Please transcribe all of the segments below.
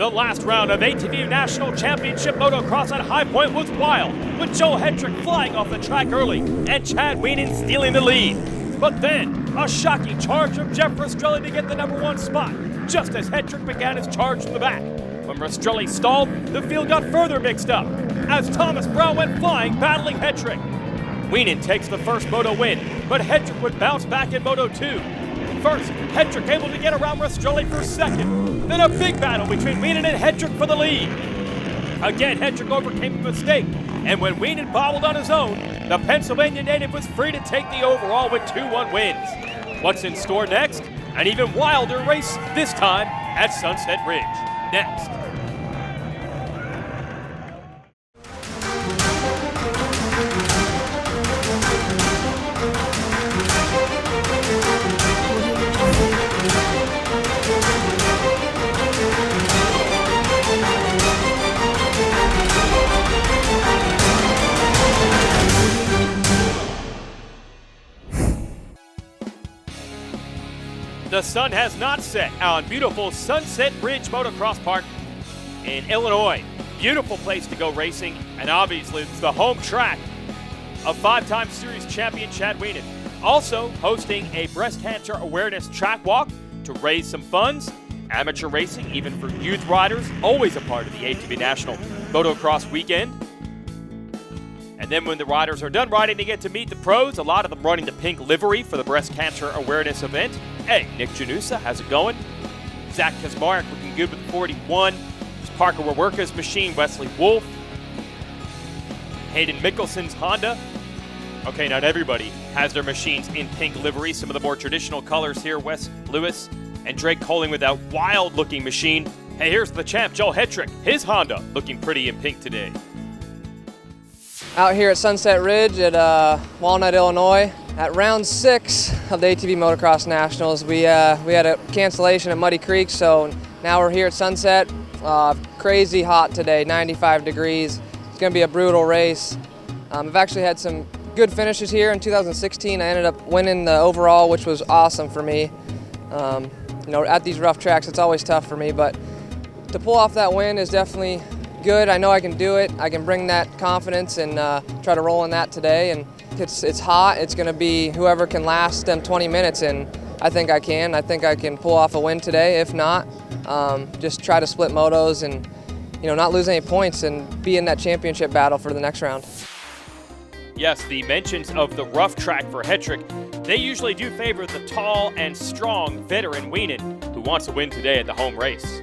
The last round of ATV National Championship Motocross at High Point was wild, with Joe Hetrick flying off the track early and Chad Wienen stealing the lead. But then, a shocking charge from Jeff Rastrelli to get the #1 spot, just as Hetrick began his charge from the back. When Rastrelli stalled, the field got further mixed up, as Thomas Brown went flying, battling Hetrick. Wienen takes the first Moto win, but Hetrick would bounce back in Moto 2. First, Hetrick able to get around Rastrelli for second. Then a big battle between Wienen and Hetrick for the lead. Again, Hetrick overcame a mistake, and when Wienen bobbled on his own, the Pennsylvania native was free to take the overall with 2-1 wins. What's in store next? An even wilder race, this time at Sunset Ridge. Next. The sun has not set on beautiful Sunset Ridge Motocross Park in Illinois. Beautiful place to go racing, and obviously it's the home track of 5-time series champion Chad Wienen. Also hosting a breast cancer awareness track walk to raise some funds. Amateur racing, even for youth riders, always a part of the ATV National Motocross weekend. And then when the riders are done riding, they get to meet the pros, a lot of them running the pink livery for the breast cancer awareness event. Hey, Nick Janusa, how's it going? Zach Kaczmarek looking good with 41. It's Parker Wawerka's machine, Wesley Wolf. Hayden Mickelson's Honda. Okay, not everybody has their machines in pink livery. Some of the more traditional colors here, Wes Lewis and Drake Colling with that wild-looking machine. Hey, here's the champ, Joe Hetrick. His Honda looking pretty in pink today. Out here at Sunset Ridge at Walnut, Illinois, at round 6 of the ATV Motocross Nationals. We had a cancellation at Muddy Creek, so now we're here at Sunset. Crazy hot today, 95 degrees. It's going to be a brutal race. I've actually had some good finishes here. In 2016, I ended up winning the overall, which was awesome for me. You know, at these rough tracks, it's always tough for me, but to pull off that win is definitely good. I know I can do it. I can bring that confidence and try to roll in that today. And it's hot. It's going to be whoever can last them 20 minutes, and I think I can. I think I can pull off a win today. If not, just try to split motos and not lose any points and be in that championship battle for the next round. Yes, the mentions of the rough track for Hetrick, they usually do favor the tall and strong veteran Wienen, who wants to win today at the home race.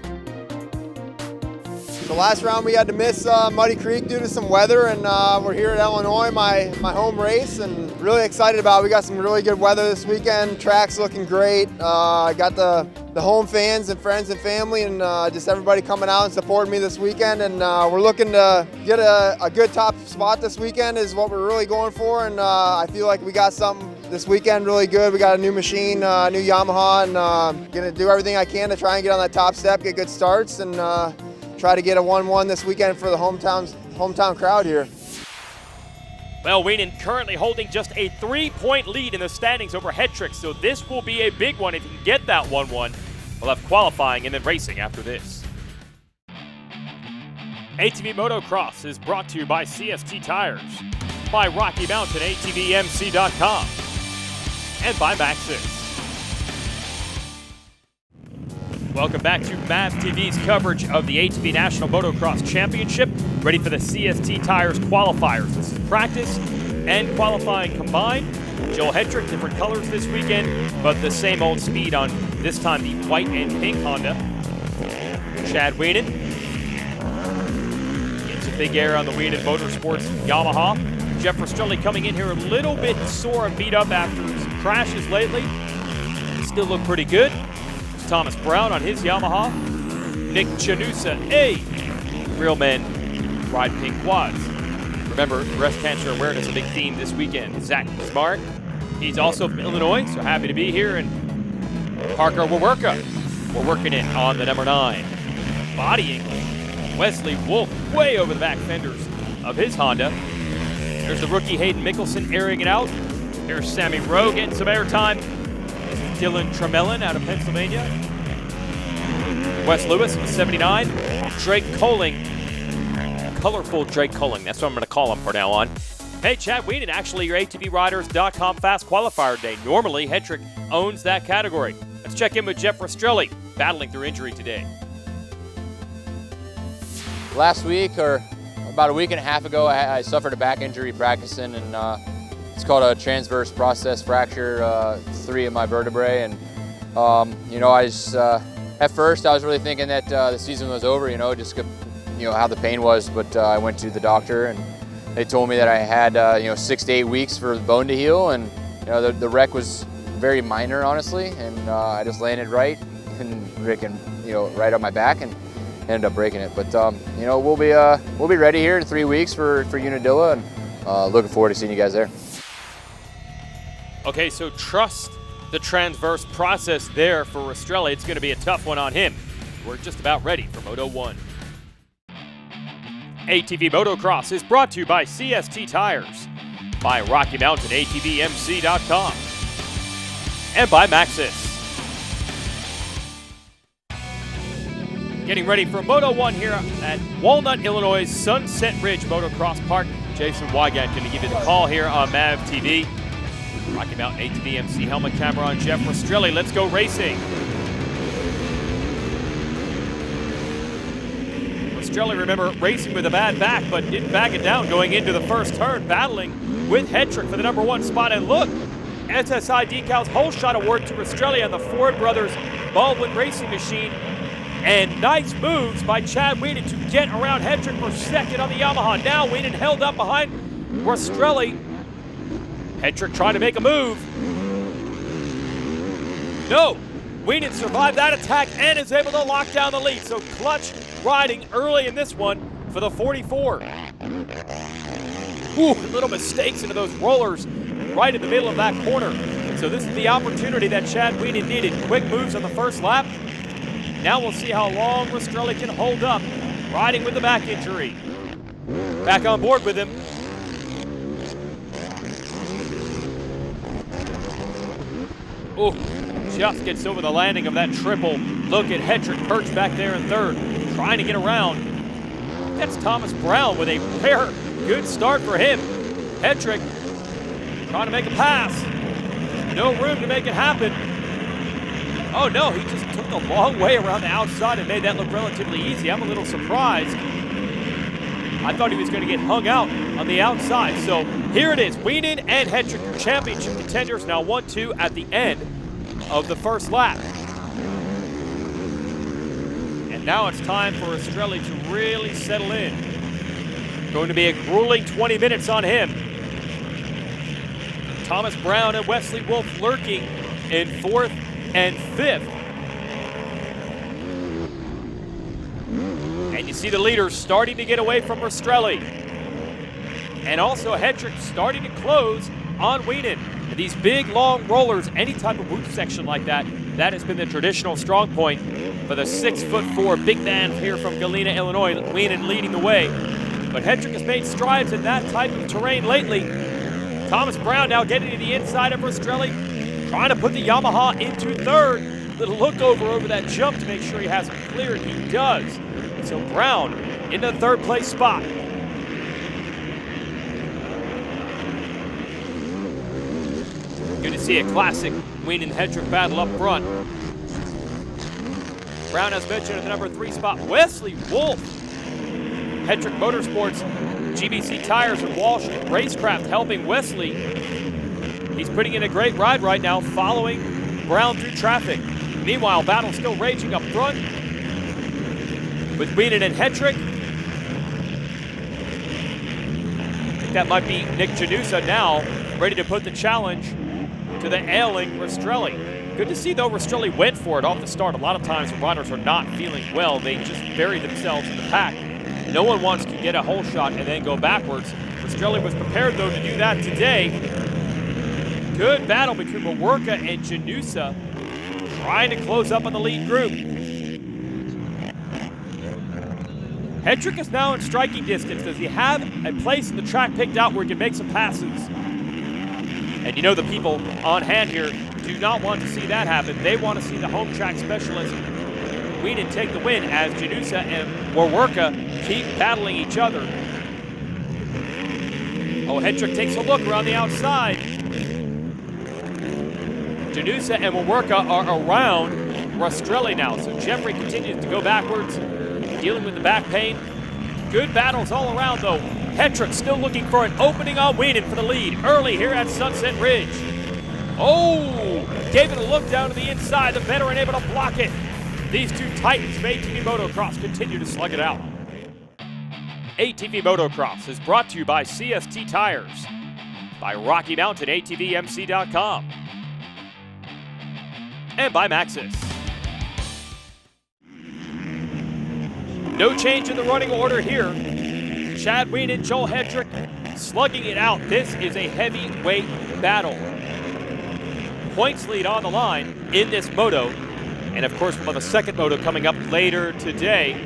The last round we had to miss Muddy Creek due to some weather, and we're here at Illinois, my home race, and really excited about it. We got some really good weather this weekend. Track's looking great. Got the home fans and friends and family and just everybody coming out and supporting me this weekend, and we're looking to get a good top spot this weekend is what we're really going for, and I feel like we got something this weekend really good. We got a new machine, new Yamaha, and gonna do everything I can to try and get on that top step, get good starts, and try to get a 1-1 this weekend for the hometown crowd here. Well, Wienen currently holding just a 3-point lead in the standings over Hetrick, so this will be a big one if he can get that 1-1. We'll have qualifying and then racing after this. ATV Motocross is brought to you by CST Tires, by Rocky Mountain ATVMC.com, and by Maxxis. Welcome back to MAV TV's coverage of the ATV National Motocross Championship. Ready for the CST Tires qualifiers. This is practice and qualifying combined. Joel Hetrick, different colors this weekend, but the same old speed on, this time, the white and pink Honda. Chad Wienen gets a big air on the Wienen Motorsports Yamaha. Jeff Rastrelli coming in here a little bit sore and beat up after some crashes lately. Still look pretty good. Thomas Brown on his Yamaha. Nick Janusa, real men ride pink quads. Remember, breast cancer awareness, a big theme this weekend. Zach Kaczmarek, he's also from Illinois, so happy to be here. And Parker Wawerka, we're working it on the #9. Bodying Wesley Wolf way over the back fenders of his Honda. There's the rookie Hayden Mickelson airing it out. Here's Sammy Rowe getting some airtime. Dylan Tremelin out of Pennsylvania. Wes Lewis with 79. Drake Colling, colorful Drake Colling, that's what I'm going to call him from now on. Hey, Chad Wienen, actually your ATVRiders.com Fast Qualifier Day. Normally, Hetrick owns that category. Let's check in with Jeff Rastrelli, battling through injury today. Last week, or about a week and a half ago, I suffered a back injury practicing, and it's called a transverse process fracture, 3 of my vertebrae. And you know, at first I was really thinking that the season was over, you know, just how the pain was. But I went to the doctor, and they told me that I had 6 to 8 weeks for the bone to heal, and you know, the wreck was very minor, honestly, and I just landed right and right on my back and ended up breaking it. But you know, we'll be ready here in 3 weeks for Unadilla, and looking forward to seeing you guys there. Okay, so trust the transverse process there for Rastrelli. It's going to be a tough one on him. We're just about ready for Moto 1. ATV Motocross is brought to you by CST Tires, by Rocky Mountain ATVMC.com, and by Maxxis. Getting ready for Moto 1 here at Walnut, Illinois' Sunset Ridge Motocross Park. Jason Wygant going to give you the call here on MAV TV. Rocky Mountain ATVMC helmet camera on Jeff Rastrelli. Let's go racing. Rastrelli, remember, racing with a bad back, but didn't back it down going into the first turn, battling with Hetrick for the #1 spot. And look, SSI Decals whole shot award to Rastrelli on the Ford Brothers Baldwin Racing Machine. And nice moves by Chad Wienen to get around Hetrick for second on the Yamaha. Now Wienen held up behind Rastrelli. Hetrick trying to make a move. No, Wienen survived that attack and is able to lock down the lead. So clutch riding early in this one for the 44. Ooh, little mistakes into those rollers right in the middle of that corner. So this is the opportunity that Chad Wienen needed. Quick moves on the first lap. Now we'll see how long Rastrelli can hold up, riding with the back injury. Back on board with him. Oh, just gets over the landing of that triple. Look at Hetrick perched back there in third, trying to get around. That's Thomas Brown with a rare good start for him. Hetrick trying to make a pass. No room to make it happen. Oh no, he just took the long way around the outside and made that look relatively easy. I'm a little surprised. I thought he was going to get hung out on the outside. So here it is, Wienen and Hetrick, your championship contenders, now 1-2 at the end of the first lap. And now it's time for Rastrelli to really settle in. Going to be a grueling 20 minutes on him. Thomas Brown and Wesley Wolf lurking in 4th and 5th. And you see the leaders starting to get away from Rastrelli. And also Hetrick starting to close on Wienen. These big, long rollers, any type of boot section like that, that has been the traditional strong point for the 6'4" big man here from Galena, Illinois. Wienen leading the way. But Hetrick has made strides in that type of terrain lately. Thomas Brown now getting to the inside of Rastrelli, trying to put the Yamaha into third. Little look over that jump to make sure he has it cleared. He does. So Brown in the 3rd place spot. Good to see a classic Wienen-Hetrick battle up front. Brown, as mentioned, in the #3 spot. Wesley Wolf. Hetrick Motorsports, GBC Tires, and Walsh Racecraft helping Wesley. He's putting in a great ride right now, following Brown through traffic. Meanwhile, battle still raging up front with Wienen and Hetrick. I think that might be Nick Janusa now, ready to put the challenge to the ailing Rastrelli. Good to see, though, Rastrelli went for it off the start. A lot of times when riders are not feeling well, they just bury themselves in the pack. No one wants to get a hole shot and then go backwards. Rastrelli was prepared, though, to do that today. Good battle between Mawerka and Janusa, trying to close up on the lead group. Hetrick is now in striking distance. Does he have a place in the track picked out where he can make some passes? And you know the people on hand here do not want to see that happen. They want to see the home track specialist Wienen take the win as Janusa and Warwerka keep battling each other. Oh, Hendrick takes a look around the outside. Janusa and Warwerka are around Rastrelli now, so Jeffrey continues to go backwards, dealing with the back pain. Good battles all around, though. Hendrick still looking for an opening on Wienen for the lead early here at Sunset Ridge. Oh, gave it a look down to the inside. The veteran able to block it. These two titans of ATV Motocross continue to slug it out. ATV Motocross is brought to you by CST Tires, by Rocky Mountain ATVMC.com, and by Maxxis. No change in the running order here. Chad Wienen, Joel Hendrick slugging it out. This is a heavyweight battle. Points lead on the line in this moto. And of course, we'll have a second moto coming up later today.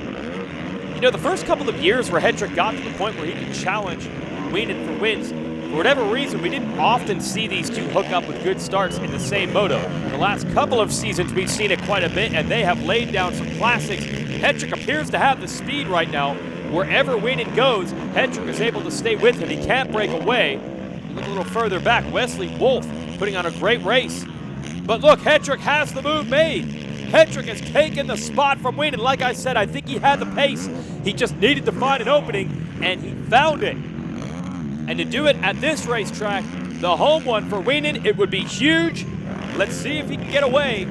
You know, the first couple of years where Hendrick got to the point where he could challenge Wienen for wins, for whatever reason, we didn't often see these two hook up with good starts in the same moto. In the last couple of seasons, we've seen it quite a bit, and they have laid down some classics. Hendrick appears to have the speed right now. Wherever Wienen goes, Hendrick is able to stay with him. He can't break away. Look a little further back, Wesley Wolf putting on a great race. But look, Hendrick has the move made. Hendrick has taken the spot from Wienen. Like I said, I think he had the pace. He just needed to find an opening, and he found it. And to do it at this racetrack, the home one for Wienen, it would be huge. Let's see if he can get away.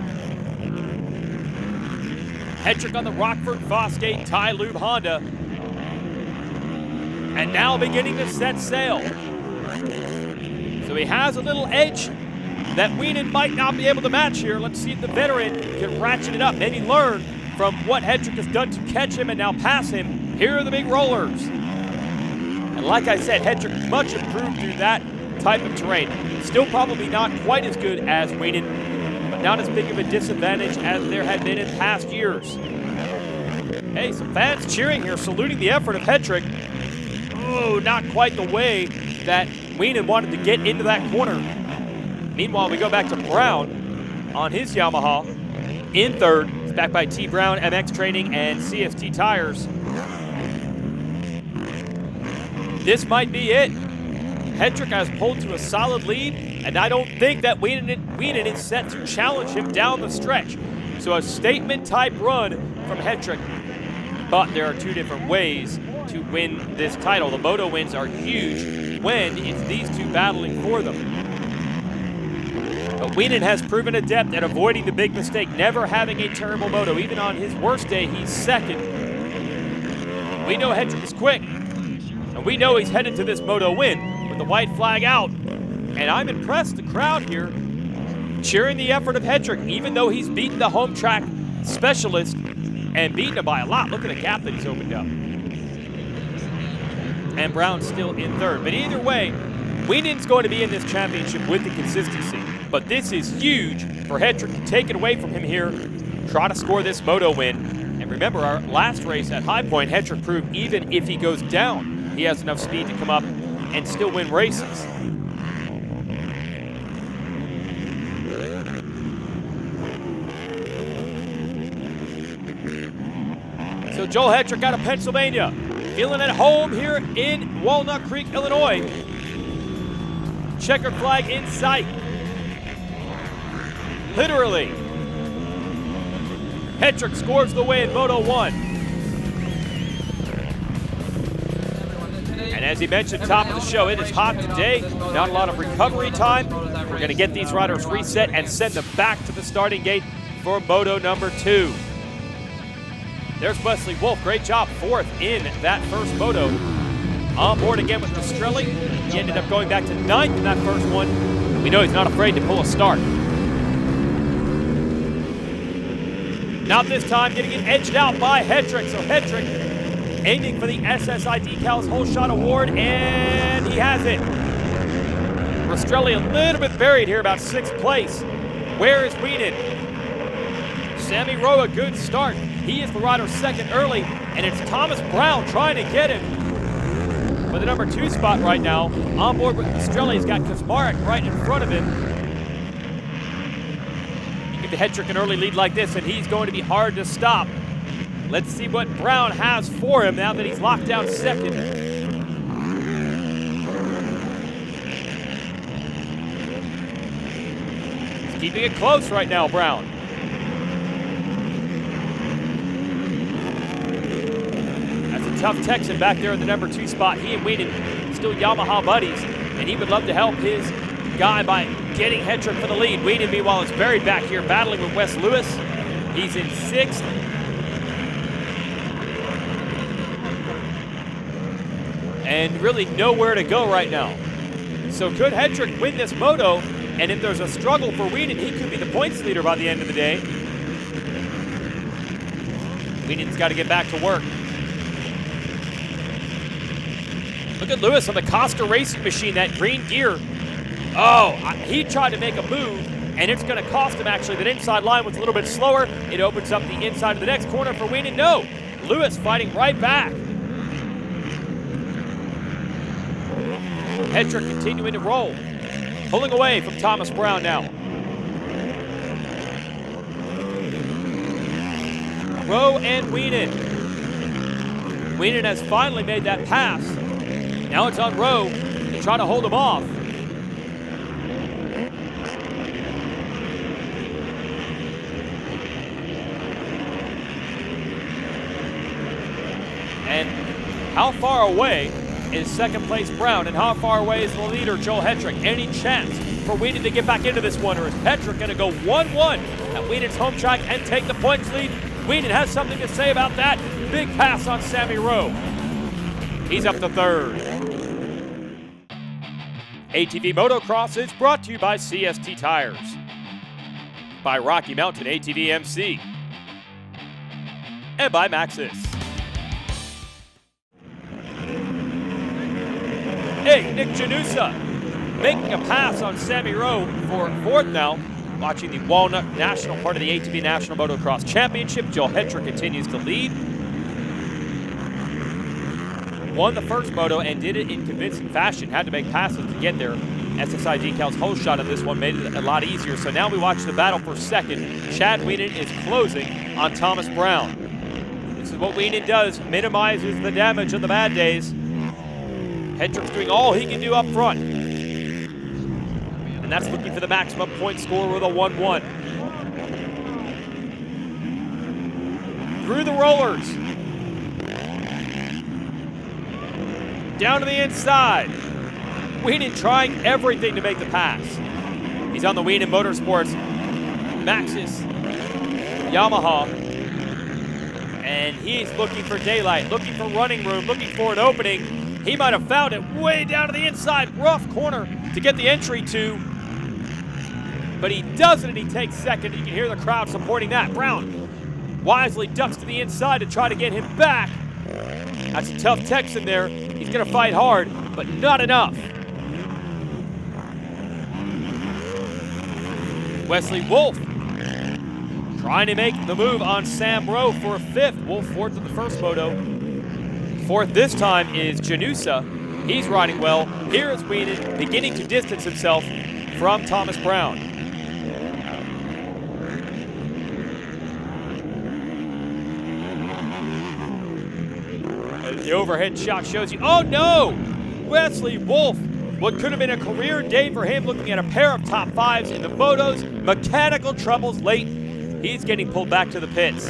Hendrick on the Rockford Fosgate Ty Lube Honda. And now beginning to set sail. So he has a little edge that Wienen might not be able to match here. Let's see if the veteran can ratchet it up, maybe learn from what Hendrick has done to catch him and now pass him. Here are the big rollers. And like I said, Hendrick much improved through that type of terrain. Still probably not quite as good as Wienen, but not as big of a disadvantage as there had been in past years. Hey, some fans cheering here, saluting the effort of Hendrick. Oh, not quite the way that Wienen wanted to get into that corner. Meanwhile, we go back to Brown on his Yamaha in third. It's backed by T. Brown, MX Training, and CST Tires. This might be it. Hendrick has pulled to a solid lead, and I don't think that Wienen is set to challenge him down the stretch. So a statement-type run from Hendrick. But there are two different ways to win this title. The moto wins are huge when it's these two battling for them. But Wienen has proven adept at avoiding the big mistake, never having a terrible moto. Even on his worst day, he's second. We know Hendrick is quick, and we know he's headed to this moto win with the white flag out. And I'm impressed, the crowd here cheering the effort of Hendrick, even though he's beaten the home track specialist and beaten him by a lot. Look at the gap that he's opened up. And Brown's still in third. But either way, Wienen's going to be in this championship with the consistency. But this is huge for Hendrick to take it away from him here, try to score this moto win. And remember, our last race at High Point, Hendrick proved even if he goes down, he has enough speed to come up and still win races. So Joel Hendrick out of Pennsylvania, feeling at home here in Walnut Creek, Illinois. Checkered flag in sight. Literally. Hendrick scores the win, Moto 1. And as he mentioned, top of the show, it is hot today. Not a lot of recovery time. We're going to get these riders reset and send them back to the starting gate for Moto number 2. There's Wesley Wolf, great job, fourth in that first moto. On board again with Rastrelli. He ended up going back to ninth in that first one. We know he's not afraid to pull a start. Not this time, getting it edged out by Hendrick. So Hendrick aiming for the SSI Decals Whole Shot Award, and he has it. Rastrelli a little bit buried here, about 6th place. Where is Wienen? Sammy Rowe, a good start. He is the rider second early, and it's Thomas Brown trying to get him for the number 2 spot right now. On board with Rastrelli, he's got Kaczmarek right in front of him. You can Give Hetrick an early lead like this, and he's going to be hard to stop. Let's see what Brown has for him now that he's locked down second. He's keeping it close right now, Brown. That's a tough Texan back there in the number 2 spot. He and Wienen still Yamaha buddies, and he would love to help his guy by getting Hetrick for the lead. Wienen, meanwhile, is buried back here battling with Wes Lewis. He's in 6th. And really nowhere to go right now. So could Hetrick win this moto? And if there's a struggle for Wienen, he could be the points leader by the end of the day. Wienen's got to get back to work. Look at Lewis on the Costa Racing machine, that green gear. Oh, he tried to make a move, and it's going to cost him actually. That inside line was a little bit slower. It opens up the inside of the next corner for Wienen. No, Lewis fighting right back. Hetrick continuing to roll, pulling away from Thomas Brown now. Rowe and Wienen. Wienen has finally made that pass. Now it's on Rowe to try to hold him off. And how far away is second place Brown, and how far away is the leader, Joel Hetrick? Any chance for Wienen to get back into this one, or is Hetrick going to go 1-1 at Wienen's home track and take the points lead? Wienen has something to say about that. Big pass on Sammy Rowe. He's up to 3rd. ATV Motocross is brought to you by CST Tires, by Rocky Mountain ATV MC, and by Maxxis. Hey, Nick Janusa making a pass on Sammy Rowe for 4th now. Watching the Walnut National, part of the ATV National Motocross Championship. Joel Hetrick continues to lead. Won the first moto and did it in convincing fashion. Had to make passes to get there. SSI Decal's whole shot on this one made it a lot easier. So now we watch the battle for second. Chad Wienen is closing on Thomas Brown. This is what Wienen does, minimizes the damage of the bad days. Hetrick's doing all he can do up front. And that's looking for the maximum point score with a 1-1. Through the rollers. Down to the inside. Wienen trying everything to make the pass. He's on the Wienen Motorsports Maxxis Yamaha. And he's looking for daylight, looking for running room, looking for an opening. He might have found it way down to the inside, rough corner to get the entry to. But he doesn't, and he takes second. You can hear the crowd supporting that. Brown wisely ducks to the inside to try to get him back. That's a tough Texan there. He's going to fight hard, but not enough. Wesley Wolf trying to make the move on Sam Rowe for 5th. Wolf 4th in the first moto. 4th this time is Janusa. He's riding well. Here is Wienen beginning to distance himself from Thomas Brown. As the overhead shot shows you, oh no! Wesley Wolf, what could have been a career day for him, looking at a pair of top 5s in the motos. Mechanical troubles late. He's getting pulled back to the pits.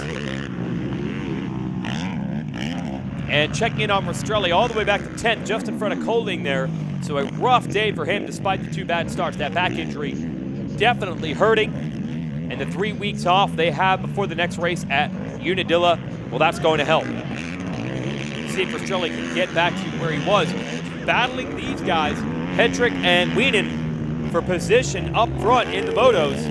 And checking in on Rastrelli all the way back to 10th, just in front of Colding there. So a rough day for him despite the 2 bad starts. That back injury definitely hurting. And the 3 weeks off they have before the next race at Unadilla, well, that's going to help. See if Rastrelli can get back to where he was. Battling these guys, Hetrick and Wienen, for position up front in the motos.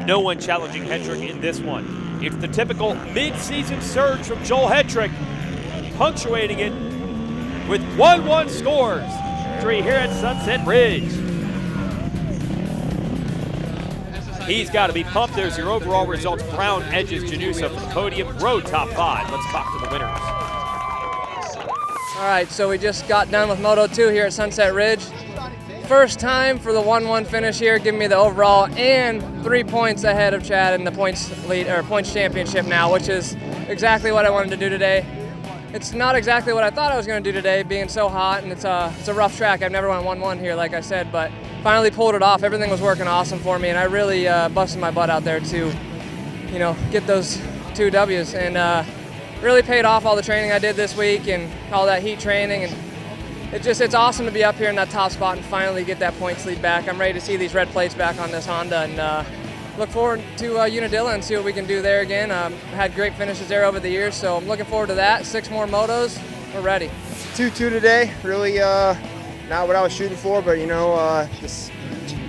No one challenging Hetrick in this one. It's the typical mid-season surge from Joel Hetrick, punctuating it with 1-1 scores. Victory here at Sunset Ridge. He's got to be pumped. There's your overall results. Brown edges Janusa for the podium. Rowe top 5. Let's talk to the winners. All right, so we just got done with Moto 2 here at Sunset Ridge. first time for the 1-1 finish here, giving me the overall and 3 points ahead of Chad in the points lead or points championship now, which is exactly what I wanted to do today. It's not exactly what I thought I was going to do today, being so hot, and it's a rough track. I've never won 1-1 here, like I said, but finally pulled it off. Everything was working awesome for me, and I really busted my butt out there to, you know, get those 2 W's, and really paid off all the training I did this week and all that heat training, and it's awesome to be up here in that top spot and finally get that points lead back. I'm ready to see these red plates back on this Honda, and look forward to Unadilla and see what we can do there again. I had great finishes there over the years, so I'm looking forward to that. 6 more motos, we're ready. 2-2 today, really not what I was shooting for, but you know, just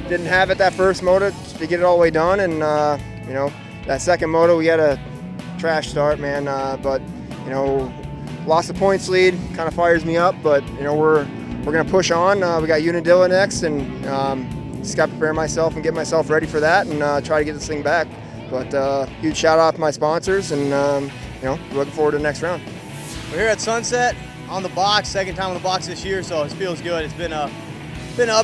didn't have it that first moto to get it all the way done, and you know, that second moto we had a trash start, man, but you know, lost the points lead, kind of fires me up, but you know, we're gonna push on. We got Unadilla next, and just got to prepare myself and get myself ready for that, and try to get this thing back. But huge shout out to my sponsors, and you know, looking forward to the next round. We're here at Sunset on the box, second time on the box this year, so it feels good. It's been up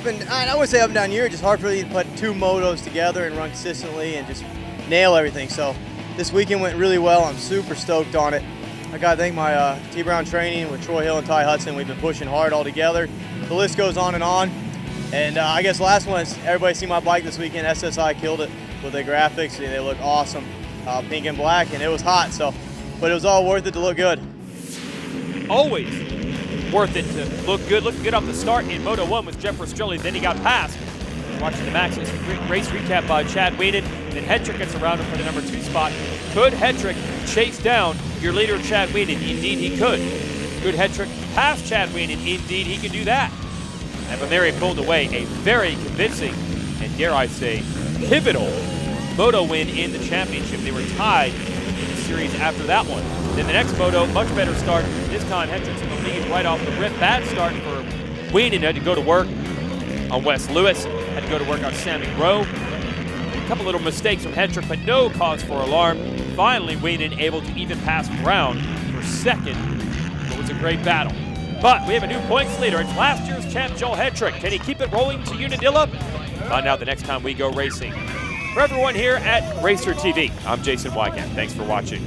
and I wouldn't say up and down year, just hard for me to put 2 motos together and run consistently and just nail everything. So this weekend went really well. I'm super stoked on it. I got to thank my T Brown training with Troy Hill and Ty Hudson. We've been pushing hard all together. The list goes on. And I guess last one is everybody see my bike this weekend. SSI killed it with their graphics. They look awesome, pink and black, and it was hot. So, but it was all worth it to look good. Always worth it to look good. Looking good off the start in Moto 1 with Jeff Rastrelli. Then he got passed. Watching the Maxxis race recap by Chad Weenan. Then Hetrick gets around him for the number 2 spot. Could Hetrick chase down your leader, Chad Weenan? Indeed, he could. Could Hetrick pass Chad Weenan? Indeed, he could do that. And Vameri pulled away a very convincing and, dare I say, pivotal Moto win in the championship. They were tied in the series after that one. Then the next Moto, much better start. This time, Hetrick's in the lead right off the rip. Bad start for Weenan. Had to go to work on Wes Lewis. Had to go to work on Sammy Rowe. A couple little mistakes from Hetrick, but no cause for alarm. Finally, Weenan able to even pass Brown for second. It was a great battle. But we have a new points leader. It's last year's champ, Joel Hetrick. Can he keep it rolling to Unadilla? Find out the next time we go racing. For everyone here at Racer TV, I'm Jason Wygant. Thanks for watching.